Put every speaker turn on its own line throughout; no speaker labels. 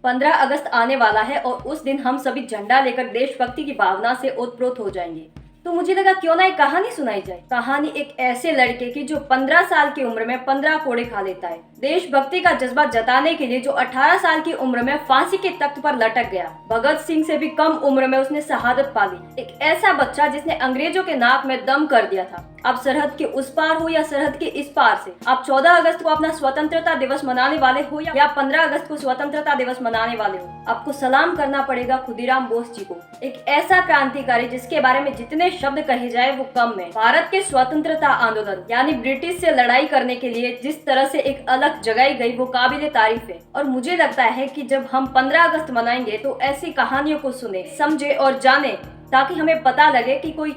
15 अगस्त आने वाला है और उस दिन हम सभी झंडा लेकर देशभक्ति की भावना से ओतप्रोत हो जाएंगे। तो मुझे लगा क्यों ना एक कहानी सुनाई जाए। कहानी एक ऐसे लड़के की जो 15 साल की उम्र में 15 कोड़े खा लेता है। देशभक्ति का जज्बा जताने के लिए जो 18 साल की उम्र में फांसी के तख्त पर लटक गया। भगत सिंह से भी कम उम्र में उसने शहादत पा ली। एक ऐसा बच्चा जिसने अंग्रेजों के नाक में दम कर दिया था। आप सरहद के उस पार हो या सरहद के इस पार से, आप 14 अगस्त को अपना स्वतंत्रता दिवस मनाने वाले हो या 15 अगस्त को स्वतंत्रता दिवस मनाने वाले हो, आपको सलाम करना पड़ेगा खुदीराम बोस जी को। एक ऐसा क्रांतिकारी जिसके बारे में जितने शब्द कहे जाए वो कम है। भारत के स्वतंत्रता आंदोलन यानी ब्रिटिश से लड़ाई करने के लिए जिस तरह से एक अलग जगाई गई वो काबिले तारीफ है। और मुझे लगता है कि जब हम 15 अगस्त मनाएंगे तो ऐसी कहानियों को सुने, समझे और जाने, ताकि हमें पता लगे कि कोई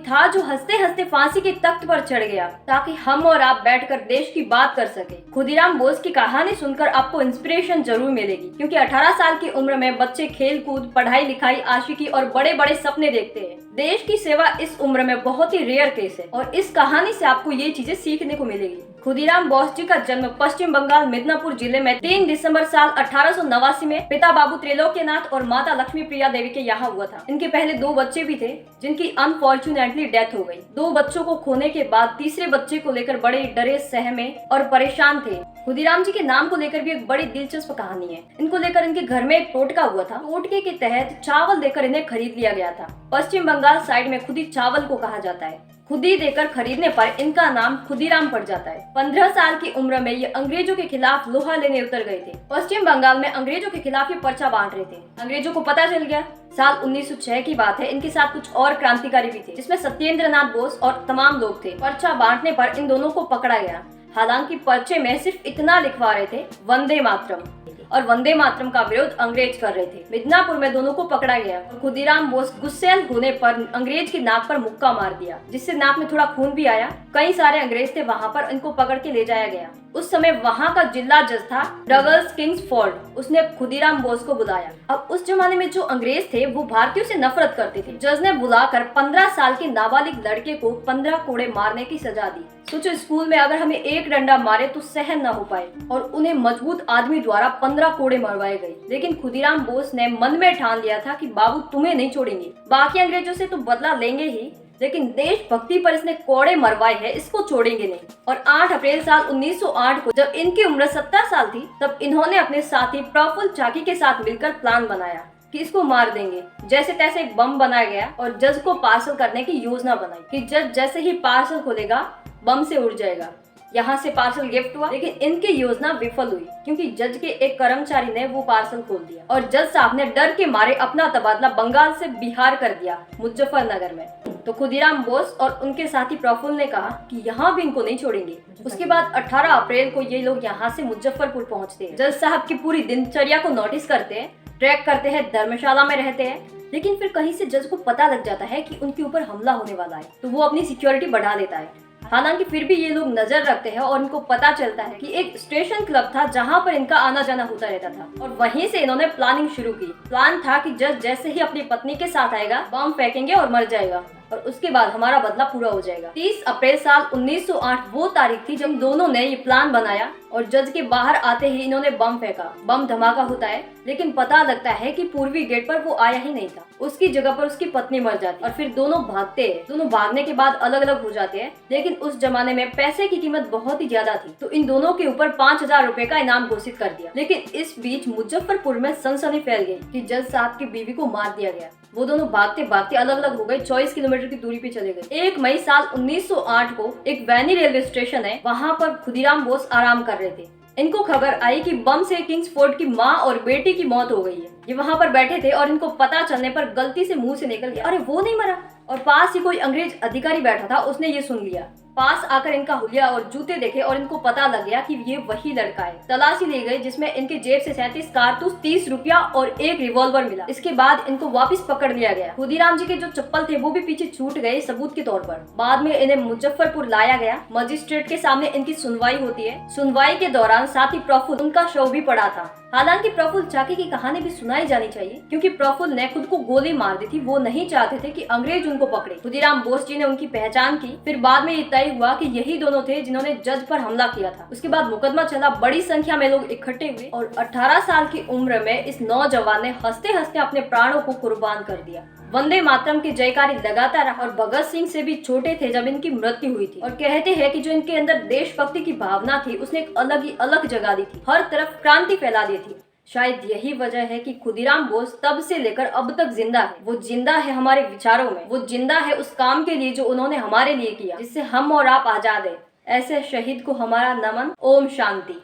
था जो हंसते हंसते फांसी के तख्त पर चढ़ गया, ताकि हम और आप बैठकर देश की बात कर सके। खुदीराम बोस की कहानी सुनकर आपको इंस्पिरेशन जरूर मिलेगी, क्योंकि 18 साल की उम्र में बच्चे खेल कूद, पढ़ाई लिखाई, आशिकी और बड़े बड़े सपने देखते हैं। देश की सेवा इस उम्र में बहुत ही रेयर केस है और इस कहानी से आपको ये चीजें सीखने को मिलेगी। खुदीराम बोस जी का जन्म पश्चिम बंगाल मिदनापुर जिले में 3 दिसंबर साल 1889 में पिता बाबू त्रिलोक्यनाथ और माता लक्ष्मी प्रिया देवी के यहाँ हुआ था। इनके पहले 2 बच्चे भी थे जिनकी अनफॉर्चुनेटली डेथ हो गई। 2 बच्चों को खोने के बाद तीसरे बच्चे को लेकर बड़े डरे, सहमे और परेशान थे। खुदीराम जी के नाम को लेकर भी एक बड़ी दिलचस्प कहानी है। इनको लेकर इनके घर में एक टोटका हुआ था। टोटके के तहत चावल देकर इन्हें खरीद लिया गया था। पश्चिम बंगाल साइड में खुदी चावल को कहा जाता है। खुदी देकर खरीदने पर इनका नाम खुदीराम पड़ जाता है। 15 साल की उम्र में ये अंग्रेजों के खिलाफ लोहा लेने उतर गए थे। पश्चिम बंगाल में अंग्रेजों के खिलाफ ये पर्चा बांट रहे थे। अंग्रेजों को पता चल गया। साल 1906 की बात है। इनके साथ कुछ और क्रांतिकारी भी थे, जिसमें सत्येंद्रनाथ बोस और तमाम लोग थे। पर्चा बांटने पर इन दोनों को पकड़ा गया। हालांकि पर्चे में सिर्फ इतना लिखवा रहे थे, वंदे मातरम, और वंदे मातरम का विरोध अंग्रेज कर रहे थे। मिदनापुर में दोनों को पकड़ा गया और खुदीराम बोस गुस्सैल होने पर अंग्रेज की नाक पर मुक्का मार दिया, जिससे नाक में थोड़ा खून भी आया। कई सारे अंग्रेज थे वहाँ पर, इनको पकड़ के ले जाया गया। उस समय वहाँ का जिला जज था डगलस किंग्सफोर्ड। उसने खुदीराम बोस को बुलाया। अब उस जमाने में जो अंग्रेज थे वो भारतीयों से नफरत करते थे। जज ने बुलाकर 15 साल के नाबालिग लड़के को 15 कोड़े मारने की सजा दी। सोचो, स्कूल में अगर हमें एक डंडा मारे तो सहन न हो पाए, और उन्हें मजबूत आदमी द्वारा 15 कोड़े मरवाए गए। लेकिन खुदीराम बोस ने मन में ठान लिया था कि बाबू तुम्हें नहीं छोड़ेंगे। बाकी अंग्रेजों से तो बदला लेंगे ही, लेकिन देशभक्ति पर इसने कोड़े मरवाए हैं, इसको छोड़ेंगे नहीं। और 8 अप्रैल साल 1908 को जब इनकी उम्र 17 साल थी, तब इन्होंने अपने साथी प्रफुल्ल चाकी के साथ मिलकर प्लान बनाया कि इसको मार देंगे। जैसे तैसे एक बम बनाया गया और जज को पार्सल करने की योजना बनाई कि जज जैसे ही पार्सल खोलेगा बम से उड़ जाएगा। यहाँ से पार्सल गिफ्ट हुआ, लेकिन इनकी योजना विफल हुई, क्योंकि जज के एक कर्मचारी ने वो पार्सल खोल दिया और जज साहब ने डर के मारे अपना तबादला बंगाल से बिहार कर दिया, मुजफ्फरनगर में। तो खुदीराम बोस और उनके साथी प्रफुल्ल ने कहा कि यहाँ भी इनको नहीं छोड़ेंगे। उसके बाद 18 अप्रैल को ये लोग यहाँ से मुजफ्फरपुर पहुँचते हैं। जज साहब की पूरी दिनचर्या को नोटिस करते हैं, ट्रैक करते हैं, धर्मशाला में रहते हैं। लेकिन फिर कहीं से जज को पता लग जाता है कि उनके ऊपर हमला होने वाला है, तो वो अपनी सिक्योरिटी बढ़ा देता है। हालांकि फिर भी ये लोग नजर रखते हैं और इनको पता चलता है कि एक स्टेशन क्लब था जहां पर इनका आना जाना होता रहता था, और वहीं से इन्होंने प्लानिंग शुरू की। प्लान था कि जज जैसे ही अपनी पत्नी के साथ आएगा, बम फेंकेंगे और मर जाएगा, और उसके बाद हमारा बदला पूरा हो जाएगा। 30 अप्रैल साल 1908 वो तारीख थी जब दोनों ने ये प्लान बनाया, और जज के बाहर आते ही इन्होंने बम फेंका। बम धमाका होता है, लेकिन पता लगता है कि पूर्वी गेट पर वो आया ही नहीं था। उसकी जगह पर उसकी पत्नी मर जाती है और फिर दोनों भागते हैं। दोनों भागने के बाद अलग अलग हो जाते हैं, लेकिन उस जमाने में पैसे की कीमत बहुत ही ज्यादा थी, तो इन दोनों के ऊपर 5000 रुपए का इनाम घोषित कर दिया। लेकिन इस बीच मुजफ्फरपुर में सनसनी फैल गई कि जज साहब की बीवी को मार दिया गया। वो दोनों भागते भागते अलग अलग हो गए, 24 किलोमीटर की दूरी पे चले गए। 1 मई साल 1908 को एक वैनी रेलवे स्टेशन है, वहाँ पर खुदीराम बोस आराम कर रहे थे। इनको खबर आई कि बम से किंग्सफोर्ड की माँ और बेटी की मौत हो गई है। ये वहाँ पर बैठे थे और इनको पता चलने पर गलती से मुंह से निकल गया, अरे वो नहीं मरा। और पास ही कोई अंग्रेज अधिकारी बैठा था, उसने ये सुन लिया। पास आकर इनका हुलिया और जूते देखे और इनको पता लग गया कि ये वही लड़का है। तलाशी ली गई, जिसमें इनके जेब से 37 कारतूस, 30 रुपया और एक रिवॉल्वर मिला। इसके बाद इनको वापस पकड़ लिया गया। खुदीराम जी के जो चप्पल थे वो भी पीछे छूट गए सबूत के तौर पर। बाद में इन्हें मुजफ्फरपुर लाया गया। मजिस्ट्रेट के सामने इनकी सुनवाई होती है। सुनवाई के दौरान साथी प्रफुल्ल, उनका शव भी पड़ा था। हालांकि प्रफुल्ल चाकी की कहानी भी सुनाई जानी चाहिए, क्योंकि प्रफुल्ल ने खुद को गोली मार दी थी। वो नहीं चाहते थे कि अंग्रेज उनको पकड़े। खुदीराम बोस जी ने उनकी पहचान की। फिर बाद में ये तय हुआ कि यही दोनों थे जिन्होंने जज पर हमला किया था। उसके बाद मुकदमा चला, बड़ी संख्या में लोग इकट्ठे हुए और 18 साल की उम्र में इस नौजवान ने हंसते हंसते अपने प्राणों को कुर्बान कर दिया। वंदे मातरम की जयकारी लगाता रहा और भगत सिंह से भी छोटे थे जब इनकी मृत्यु हुई थी। और कहते हैं कि जो इनके अंदर देशभक्ति की भावना थी उसने एक अलग ही अलग जगा दी थी, हर तरफ क्रांति फैला दी थी। शायद यही वजह है कि खुदीराम बोस तब से लेकर अब तक जिंदा है। वो जिंदा है हमारे विचारों में, वो जिंदा है उस काम के लिए जो उन्होंने हमारे लिए किया, जिससे हम और आप आजाद है। ऐसे शहीद को हमारा नमन। ओम शांति।